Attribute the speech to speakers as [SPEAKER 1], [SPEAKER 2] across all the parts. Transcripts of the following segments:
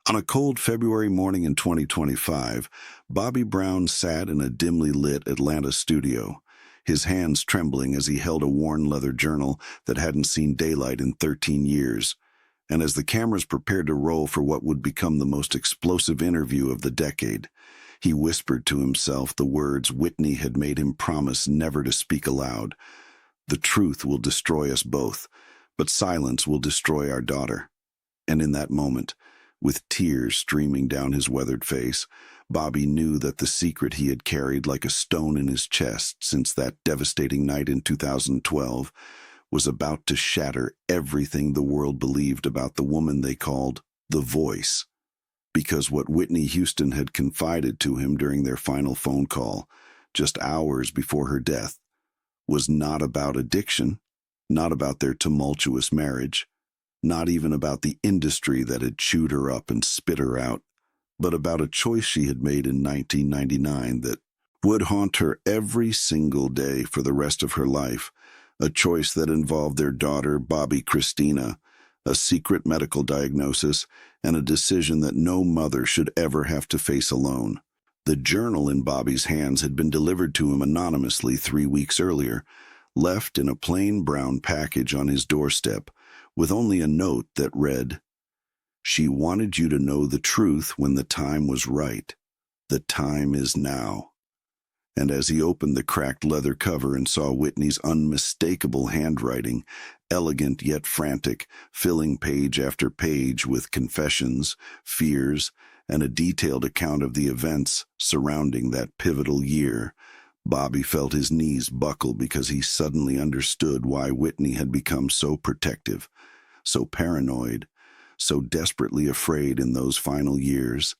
[SPEAKER 1] On a cold February morning in 2025, Bobby Brown sat in a dimly lit Atlanta studio, his hands trembling as he held a worn leather journal that hadn't seen daylight in 13 years. And as the cameras prepared to roll for what would become the most explosive interview of the decade, he whispered to himself the words Whitney had made him promise never to speak aloud. "The truth will destroy us both, but silence will destroy our daughter." And in that moment, with tears streaming down his weathered face, Bobby knew that the secret he had carried like a stone in his chest since that devastating night in 2012 was about to shatter everything the world believed about the woman they called the Voice. Because what Whitney Houston had confided to him during their final phone call, just hours before her death, was not about addiction, not about their tumultuous marriage, not even about the industry that had chewed her up and spit her out, but about a choice she had made in 1999 that would haunt her every single day for the rest of her life, a choice that involved their daughter, Bobby Christina, a secret medical diagnosis, and a decision that no mother should ever have to face alone. The journal in Bobby's hands had been delivered to him anonymously 3 weeks earlier, left in a plain brown package on his doorstep, with only a note that read, "She wanted you to know the truth when the time was right. The time is now." And as he opened the cracked leather cover and saw Whitney's unmistakable handwriting, elegant yet frantic, filling page after page with confessions, fears, and a detailed account of the events surrounding that pivotal year, Bobby felt his knees buckle because he suddenly understood why Whitney had become so protective, so paranoid, so desperately afraid in those final years,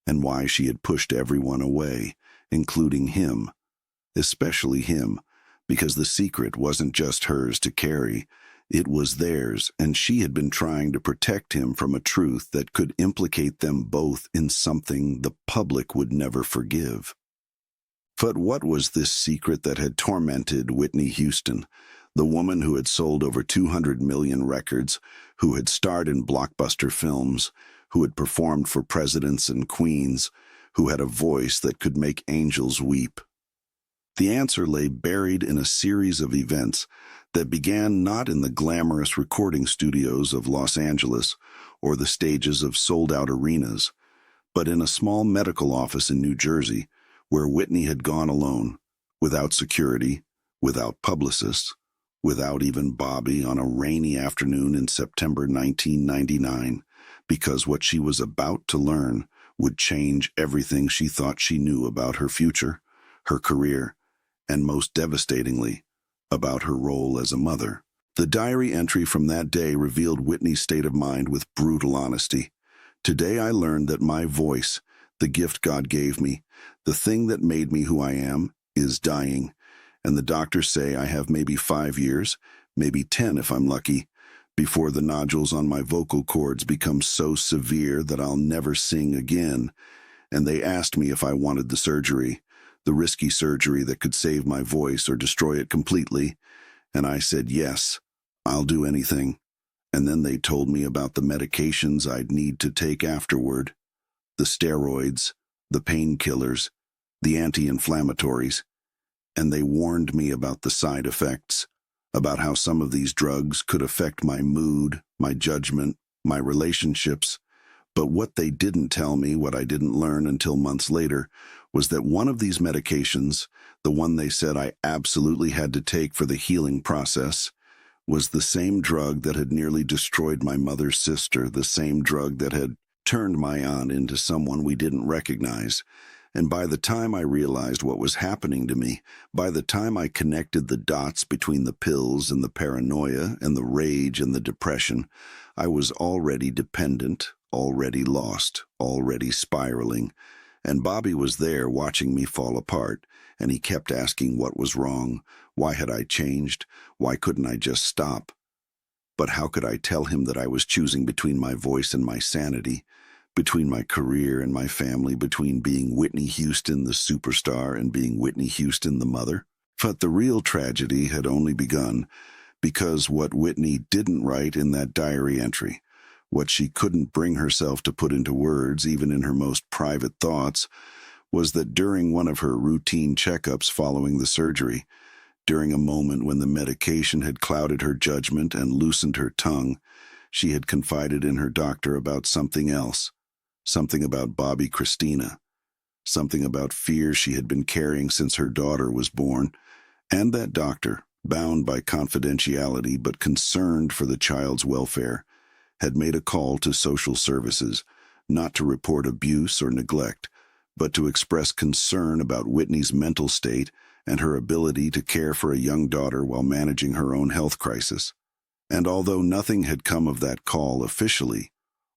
[SPEAKER 1] and why she had pushed everyone away, including him, especially him, because the secret wasn't just hers to carry, it was theirs, and she had been trying to protect him from a truth that could implicate them both in something the public would never forgive. But what was this secret that had tormented Whitney Houston, the woman who had sold over 200 million records, who had starred in blockbuster films, who had performed for presidents and queens, who had a voice that could make angels weep? The answer lay buried in a series of events that began not in the glamorous recording studios of Los Angeles or the stages of sold-out arenas, but in a small medical office in New Jersey, where Whitney had gone alone, without security, without publicists, without even Bobby on a rainy afternoon in September 1999, because what she was about to learn would change everything she thought she knew about her future, her career, and most devastatingly, about her role as a mother. The diary entry from that day revealed Whitney's state of mind with brutal honesty. "Today I learned that my voice, the gift God gave me, the thing that made me who I am, is dying, and the doctors say I have maybe 5 years, maybe 10 if I'm lucky, before the nodules on my vocal cords become so severe that I'll never sing again. And they asked me if I wanted the surgery, the risky surgery that could save my voice or destroy it completely, and I said yes, I'll do anything. And then they told me about the medications I'd need to take afterward, the steroids, the painkillers, the anti-inflammatories, and they warned me about the side effects, about how some of these drugs could affect my mood, my judgment, my relationships. But what they didn't tell me, what I didn't learn until months later, was that one of these medications, the one they said I absolutely had to take for the healing process, was the same drug that had nearly destroyed my mother's sister, the same drug that had turned my aunt into someone we didn't recognize. And by the time I realized what was happening to me, by the time I connected the dots between the pills and the paranoia and the rage and the depression, I was already dependent, already lost, already spiraling. And Bobby was there watching me fall apart, and he kept asking what was wrong, why had I changed, why couldn't I just stop? But how could I tell him that I was choosing between my voice and my sanity, between my career and my family, between being Whitney Houston, the superstar, and being Whitney Houston, the mother? But the real tragedy had only begun, because what Whitney didn't write in that diary entry, What she couldn't bring herself to put into words, even in her most private thoughts, was that during one of her routine checkups following the surgery, during a moment when the medication had clouded her judgment and loosened her tongue, she had confided in her doctor about something else, something about Bobby Christina, something about fears she had been carrying since her daughter was born, and that doctor, bound by confidentiality but concerned for the child's welfare, had made a call to social services, not to report abuse or neglect, but to express concern about Whitney's mental state and her ability to care for a young daughter while managing her own health crisis. And although nothing had come of that call officially,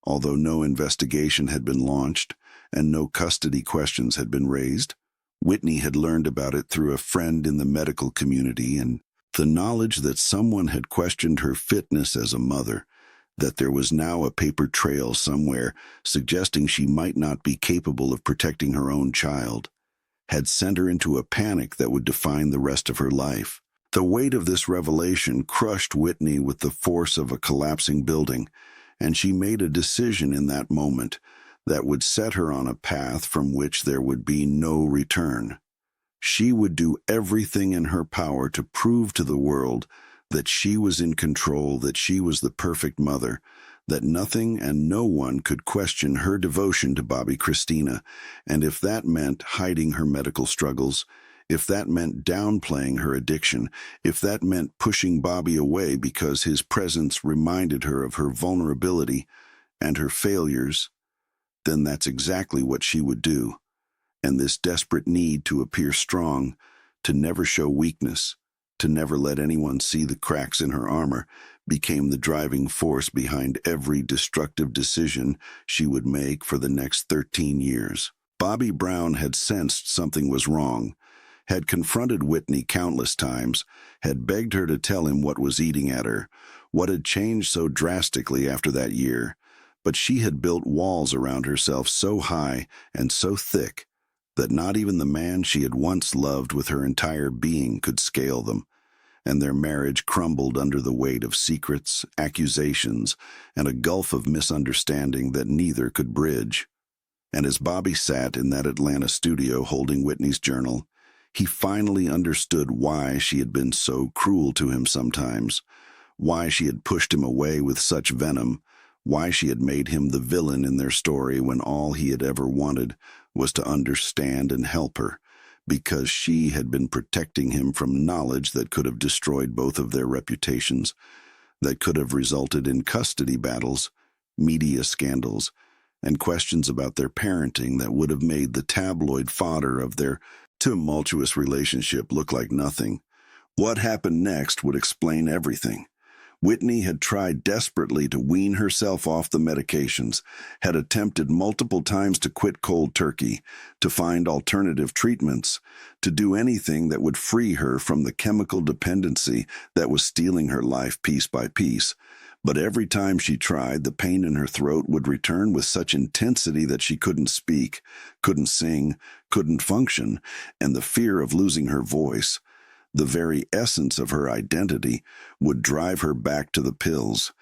[SPEAKER 1] although no investigation had been launched and no custody questions had been raised, Whitney had learned about it through a friend in the medical community, and the knowledge that someone had questioned her fitness as a mother, that there was now a paper trail somewhere suggesting she might not be capable of protecting her own child, had sent her into a panic that would define the rest of her life. The weight of this revelation crushed Whitney with the force of a collapsing building, and she made a decision in that moment that would set her on a path from which there would be no return. She would do everything in her power to prove to the world that she was in control, that she was the perfect mother, that nothing and no one could question her devotion to Bobby Christina, and if that meant hiding her medical struggles, if that meant downplaying her addiction, if that meant pushing Bobby away because his presence reminded her of her vulnerability and her failures, then that's exactly what she would do. And this desperate need to appear strong, to never show weakness, to never let anyone see the cracks in her armor, became the driving force behind every destructive decision she would make for the next 13 years. Bobby Brown had sensed something was wrong, had confronted Whitney countless times, had begged her to tell him what was eating at her, what had changed so drastically after that year, but she had built walls around herself so high and so thick that not even the man she had once loved with her entire being could scale them, and their marriage crumbled under the weight of secrets, accusations, and a gulf of misunderstanding that neither could bridge. And as Bobby sat in that Atlanta studio holding Whitney's journal, he finally understood why she had been so cruel to him sometimes, why she had pushed him away with such venom, why she had made him the villain in their story when all he had ever wanted was to understand and help her, because she had been protecting him from knowledge that could have destroyed both of their reputations, that could have resulted in custody battles, media scandals, and questions about their parenting that would have made the tabloid fodder of their tumultuous relationship look like nothing. What happened next would explain everything. Whitney had tried desperately to wean herself off the medications, had attempted multiple times to quit cold turkey, to find alternative treatments, to do anything that would free her from the chemical dependency that was stealing her life piece by piece. But every time she tried, the pain in her throat would return with such intensity that she couldn't speak, couldn't sing, couldn't function, and the fear of losing her voice, the very essence of her identity, would drive her back to the pills.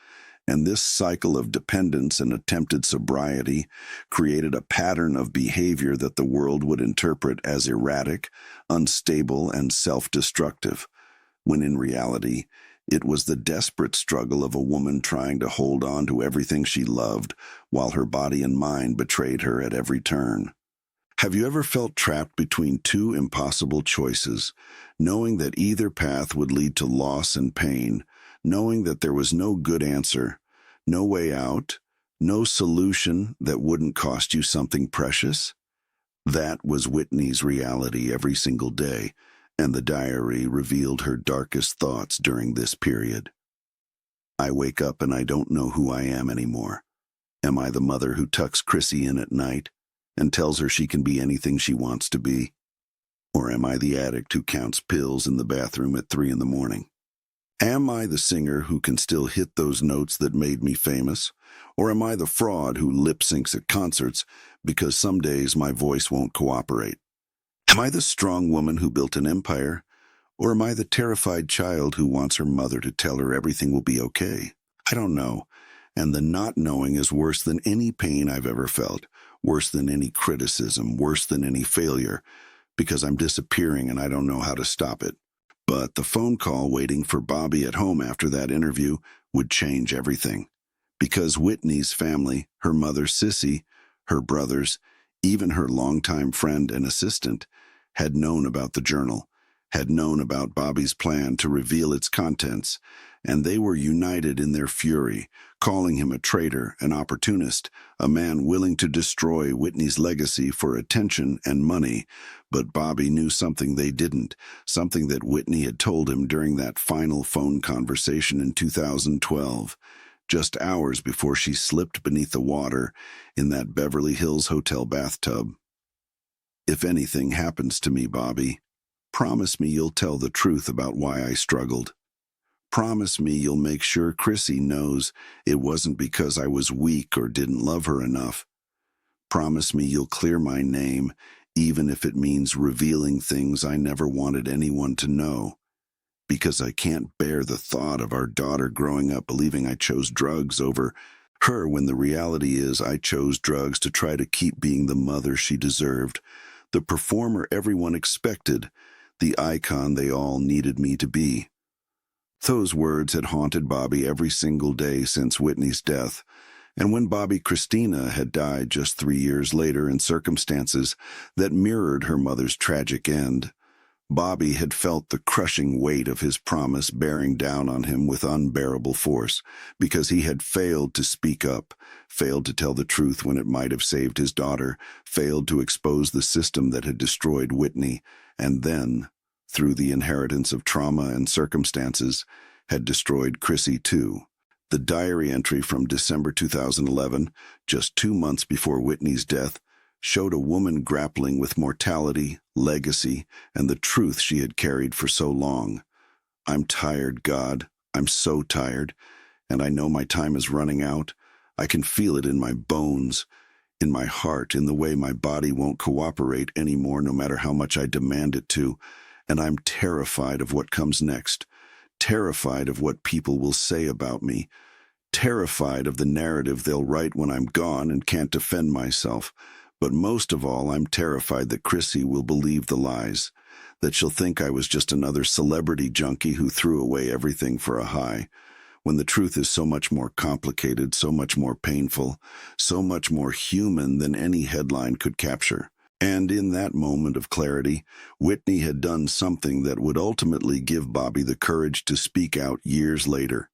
[SPEAKER 1] And this cycle of dependence and attempted sobriety created a pattern of behavior that the world would interpret as erratic, unstable, and self-destructive, when in reality, it was the desperate struggle of a woman trying to hold on to everything she loved while her body and mind betrayed her at every turn. Have you ever felt trapped between two impossible choices, knowing that either path would lead to loss and pain, knowing that there was no good answer, no way out, no solution that wouldn't cost you something precious? That was Whitney's reality every single day, and the diary revealed her darkest thoughts during this period. I wake up and I don't know who I am anymore. Am I the mother who tucks Chrissy in at night and tells her she can be anything she wants to be? Or am I the addict who counts pills in the bathroom at 3 a.m? Am I the singer who can still hit those notes that made me famous? Or am I the fraud who lip-syncs at concerts because some days my voice won't cooperate? Am I the strong woman who built an empire? Or am I the terrified child who wants her mother to tell her everything will be okay? I don't know, And the not knowing is worse than any pain I've ever felt, worse than any criticism, worse than any failure, because I'm disappearing and I don't know how to stop it. But the phone call waiting for Bobby at home after that interview would change everything. Because Whitney's family, her mother Sissy, her brothers, even her longtime friend and assistant, had known about the journal, had known about Bobby's plan to reveal its contents, and they were united in their fury, calling him a traitor, an opportunist, a man willing to destroy Whitney's legacy for attention and money. But Bobby knew something they didn't, something that Whitney had told him during that final phone conversation in 2012, just hours before she slipped beneath the water in that Beverly Hills hotel bathtub. "If anything happens to me, Bobby, promise me you'll tell the truth about why I struggled. Promise me you'll make sure Chrissy knows it wasn't because I was weak or didn't love her enough. Promise me you'll clear my name, even if it means revealing things I never wanted anyone to know. Because I can't bear the thought of our daughter growing up believing I chose drugs over her when the reality is I chose drugs to try to keep being the mother she deserved, the performer everyone expected, the icon they all needed me to be." Those words had haunted Bobby every single day since Whitney's death, and when Bobby Christina had died just 3 years later in circumstances that mirrored her mother's tragic end, Bobby had felt the crushing weight of his promise bearing down on him with unbearable force, because he had failed to speak up, failed to tell the truth when it might have saved his daughter, failed to expose the system that had destroyed Whitney, and then, through the inheritance of trauma and circumstances, had destroyed Chrissy too. The diary entry from December 2011, just 2 months before Whitney's death, showed a woman grappling with mortality, legacy, and the truth she had carried for so long. "I'm tired, God. I'm so tired. And I know my time is running out. I can feel it in my bones, in my heart, in the way my body won't cooperate anymore no matter how much I demand it to. And I'm terrified of what comes next, terrified of what people will say about me, terrified of the narrative they'll write when I'm gone and can't defend myself. But most of all, I'm terrified that Chrissy will believe the lies, that she'll think I was just another celebrity junkie who threw away everything for a high, when the truth is so much more complicated, so much more painful, so much more human than any headline could capture." And in that moment of clarity, Whitney had done something that would ultimately give Bobby the courage to speak out years later.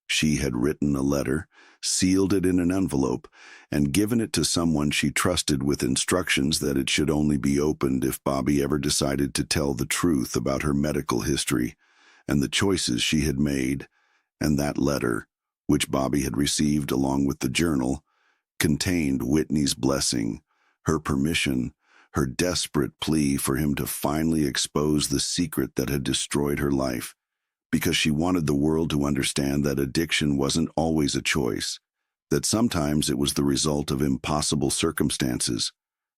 [SPEAKER 1] She had written a letter, sealed it in an envelope, and given it to someone she trusted with instructions that it should only be opened if Bobby ever decided to tell the truth about her medical history and the choices she had made. And that letter, which Bobby had received along with the journal, contained Whitney's blessing, her permission, her desperate plea for him to finally expose the secret that had destroyed her life, because she wanted the world to understand that addiction wasn't always a choice, that sometimes it was the result of impossible circumstances,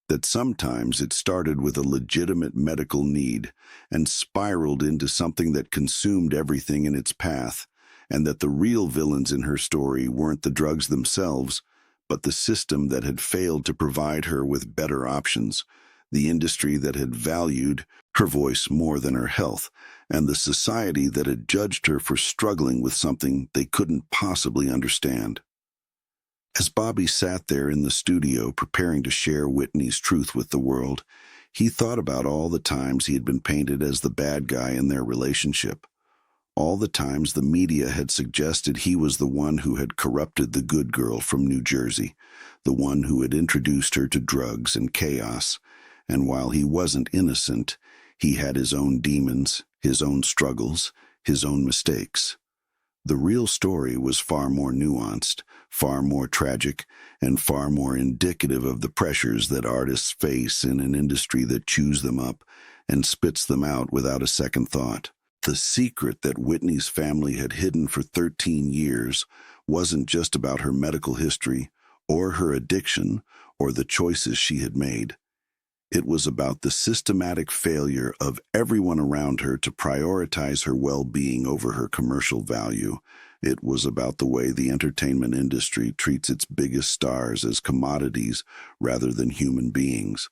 [SPEAKER 1] that sometimes it started with a legitimate medical need and spiraled into something that consumed everything in its path, and that the real villains in her story weren't the drugs themselves, but the system that had failed to provide her with better options, the industry that had valued her voice more than her health, and the society that had judged her for struggling with something they couldn't possibly understand. As Bobby sat there in the studio preparing to share Whitney's truth with the world, he thought about all the times he had been painted as the bad guy in their relationship. All the times the media had suggested he was the one who had corrupted the good girl from New Jersey, the one who had introduced her to drugs and chaos. And while he wasn't innocent, he had his own demons, his own struggles, his own mistakes. The real story was far more nuanced, far more tragic, and far more indicative of the pressures that artists face in an industry that chews them up and spits them out without a second thought. The secret that Whitney's family had hidden for 13 years wasn't just about her medical history or her addiction or the choices she had made. It was about the systematic failure of everyone around her to prioritize her well-being over her commercial value, It was about the way the entertainment industry treats its biggest stars as commodities rather than human beings.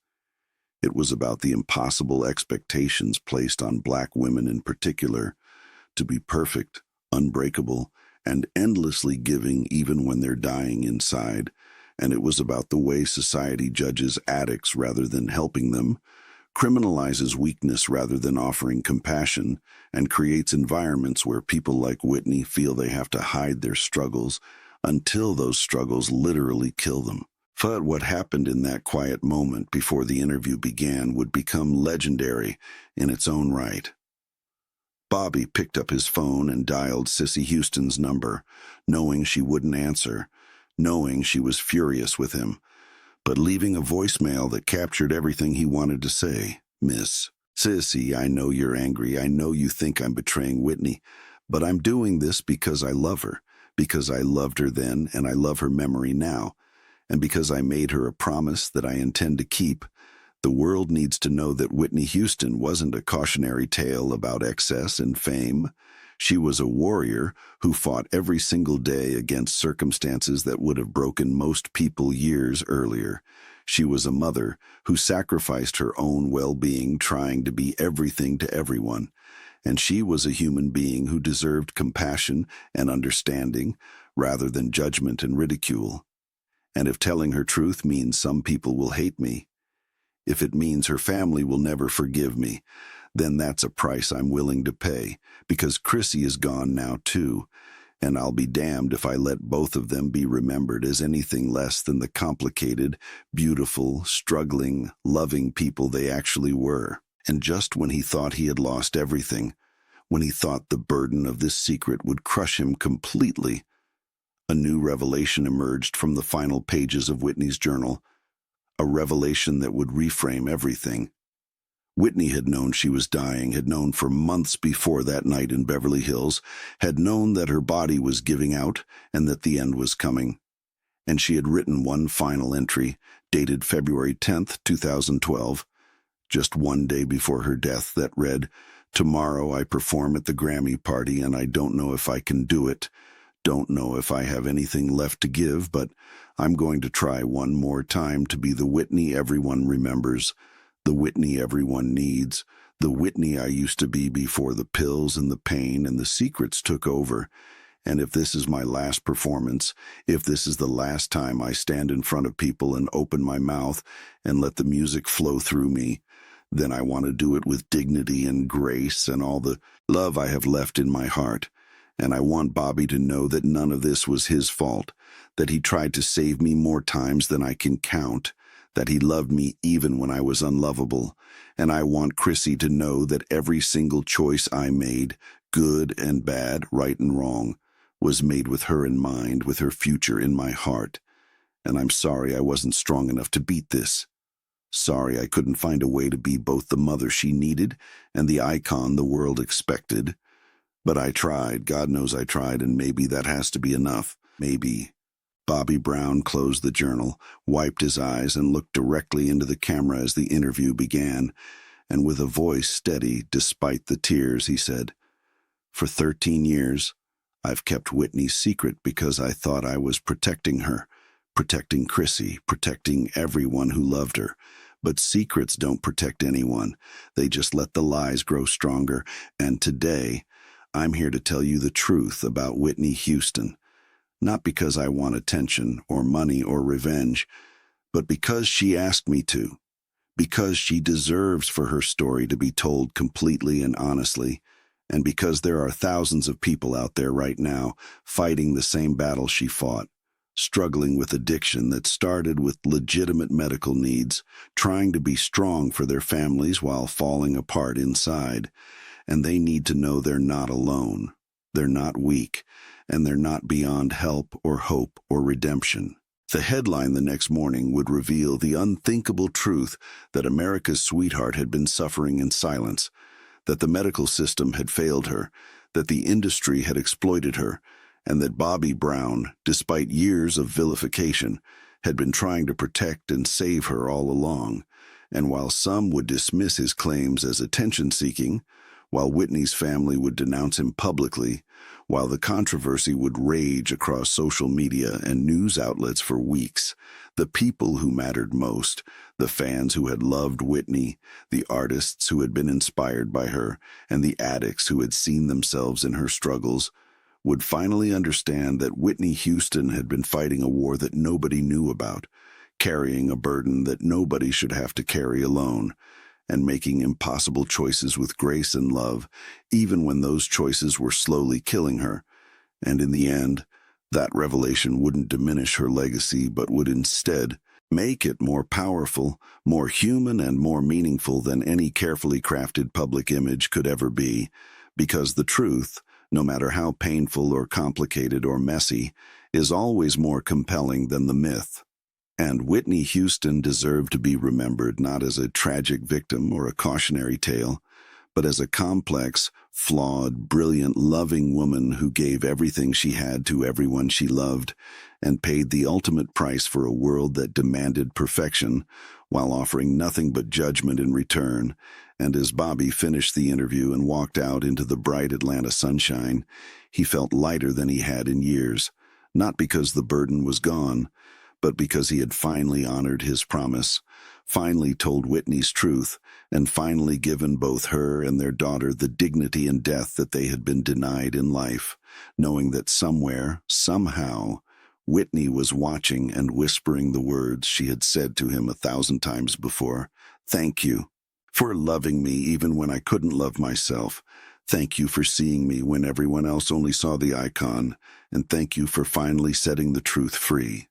[SPEAKER 1] It was about the impossible expectations placed on black women in particular to be perfect, unbreakable, and endlessly giving even when they're dying inside. And it was about the way society judges addicts rather than helping them, criminalizes weakness rather than offering compassion, and creates environments where people like Whitney feel they have to hide their struggles until those struggles literally kill them. But what happened in that quiet moment before the interview began would become legendary in its own right. Bobby picked up his phone and dialed Sissy Houston's number, knowing she wouldn't answer, knowing she was furious with him, but leaving a voicemail that captured everything he wanted to say. "Miss Sissy, I know you're angry. I know you think I'm betraying Whitney, but I'm doing this because I love her, because I loved her then and I love her memory now, and because I made her a promise that I intend to keep. The world needs to know that Whitney Houston wasn't a cautionary tale about excess and fame. She was a warrior who fought every single day against circumstances that would have broken most people years earlier. She was a mother who sacrificed her own well-being trying to be everything to everyone. And she was a human being who deserved compassion and understanding rather than judgment and ridicule. And if telling her truth means some people will hate me, if it means her family will never forgive me, then that's a price I'm willing to pay, because Chrissy is gone now too, and I'll be damned if I let both of them be remembered as anything less than the complicated, beautiful, struggling, loving people they actually were." And just when he thought he had lost everything, when he thought the burden of this secret would crush him completely, a new revelation emerged from the final pages of Whitney's journal, a revelation that would reframe everything. Whitney had known she was dying, had known for months before that night in Beverly Hills, had known that her body was giving out and that the end was coming. And she had written one final entry, dated February 10th, 2012, just one day before her death, that read, "Tomorrow I perform at the Grammy party and I don't know if I can do it. Don't know if I have anything left to give, but I'm going to try one more time to be the Whitney everyone remembers, the Whitney everyone needs, the Whitney I used to be before the pills and the pain and the secrets took over. And if this is my last performance, if this is the last time I stand in front of people and open my mouth and let the music flow through me, then I want to do it with dignity and grace and all the love I have left in my heart. And I want Bobby to know that none of this was his fault, that he tried to save me more times than I can count, that he loved me even when I was unlovable. And I want Chrissy to know that every single choice I made, good and bad, right and wrong, was made with her in mind, with her future in my heart. And I'm sorry I wasn't strong enough to beat this. Sorry I couldn't find a way to be both the mother she needed and the icon the world expected. But I tried, God knows I tried, and maybe that has to be enough. Maybe." Bobby Brown closed the journal, wiped his eyes, and looked directly into the camera as the interview began, and with a voice steady despite the tears, he said, "For 13 years, I've kept Whitney's secret because I thought I was protecting her, protecting Chrissy, protecting everyone who loved her. But secrets don't protect anyone. They just let the lies grow stronger. And today, I'm here to tell you the truth about Whitney Houston. Not because I want attention or money or revenge, but because she asked me to, because she deserves for her story to be told completely and honestly, and because there are thousands of people out there right now fighting the same battle she fought, struggling with addiction that started with legitimate medical needs, trying to be strong for their families while falling apart inside. And they need to know they're not alone, they're not weak, and they're not beyond help or hope or redemption." The headline the next morning would reveal the unthinkable truth that America's sweetheart had been suffering in silence, that the medical system had failed her, that the industry had exploited her, and that Bobby Brown, despite years of vilification, had been trying to protect and save her all along. And while some would dismiss his claims as attention-seeking, while Whitney's family would denounce him publicly, While the controversy would rage across social media and news outlets for weeks, the people who mattered most, the fans who had loved Whitney, the artists who had been inspired by her, and the addicts who had seen themselves in her struggles, would finally understand that Whitney Houston had been fighting a war that nobody knew about, carrying a burden that nobody should have to carry alone, and making impossible choices with grace and love, even when those choices were slowly killing her. And in the end, that revelation wouldn't diminish her legacy, but would instead make it more powerful, more human, and more meaningful than any carefully crafted public image could ever be, because the truth, no matter how painful or complicated or messy, is always more compelling than the myth. And Whitney Houston deserved to be remembered not as a tragic victim or a cautionary tale, but as a complex, flawed, brilliant, loving woman who gave everything she had to everyone she loved and paid the ultimate price for a world that demanded perfection while offering nothing but judgment in return. And as Bobby finished the interview and walked out into the bright Atlanta sunshine, he felt lighter than he had in years, not because the burden was gone, but because he had finally honored his promise, finally told Whitney's truth, and finally given both her and their daughter the dignity and death that they had been denied in life, knowing that somewhere, somehow, Whitney was watching and whispering the words she had said to him 1,000 times before. "Thank you for loving me even when I couldn't love myself. Thank you for seeing me when everyone else only saw the icon, and thank you for finally setting the truth free."